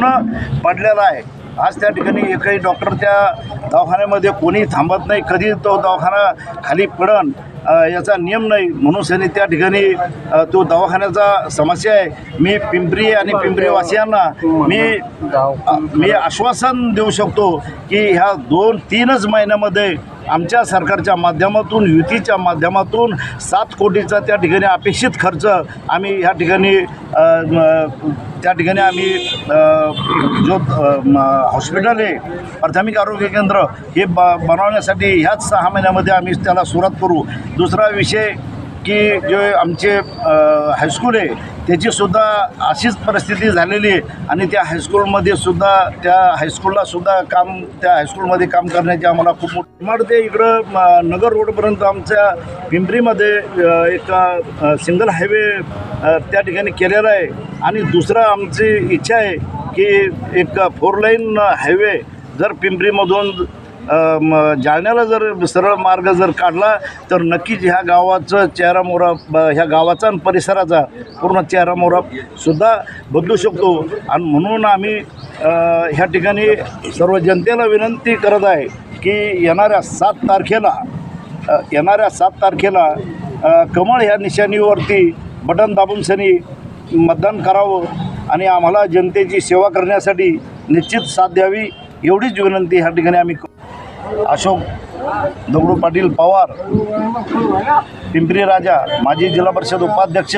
पूर्ण पडलेला आहे। आज त्या ठिकाणी एकही डॉक्टर त्या दवाखान्यामध्ये कोणी थांबत नाही, कधी तो दवाखाना खाली पडन याचा नियम नाही, म्हणून सनी त्या ठिकाणी तो दवाखान्याचा समस्या आहे। मी पिंपरी आणि पिंपरीवासियांना मी आश्वासन देऊ शकतो की ह्या 2-3च महिन्यामध्ये आमच्या सरकारच्या माध्यमातून, युतीच्या माध्यमातून 7 कोटीचा त्या ठिकाणी अपेक्षित खर्च आम्ही ह्या ठिकाणी आम्ही जो हॉस्पिटल आहे, प्राथमिक आरोग्य केंद्र हे बनवण्यासाठी ह्याच 6 महिन्यामध्ये आम्ही त्याला सुरुवात करू। दुसरा विषय की जे आमचे हायस्कूल आहे त्याचीसुद्धा अशीच परिस्थिती झालेली आहे आणि त्या हायस्कूलमध्ये सुद्धा त्या हायस्कूलमध्ये काम करण्याची आम्हाला खूप मोठी ते इकडं नगर रोडपर्यंत आमच्या पिंपरीमध्ये एक सिंगल हायवे त्या ठिकाणी केलेला आहे आणि दुसरं आमची इच्छा आहे की एक 4 लाईन हायवे जर पिंपरीमधून जालन्याला जर सरळ मार्ग जर काढला तर नक्कीच ह्या गावाचं चेहरामोहरा, ह्या गावाचा आणि परिसराचा पूर्ण चेहरामोहरासुद्धा बदलू शकतो। आणि म्हणून आम्ही ह्या ठिकाणी सर्व जनतेला विनंती करत आहे की येणाऱ्या 7 तारखेला कमळ ह्या निशाणीवरती बटन दाबून सनी मतदान करावं आणि आम्हाला जनतेची सेवा करण्यासाठी निश्चित साथ द्यावी, एवढीच विनंती ह्या ठिकाणी आम्ही। अशोक दगडू पाटील पवार, पिंपरी राजा, माजी जिल्हा परिषद उपाध्यक्ष।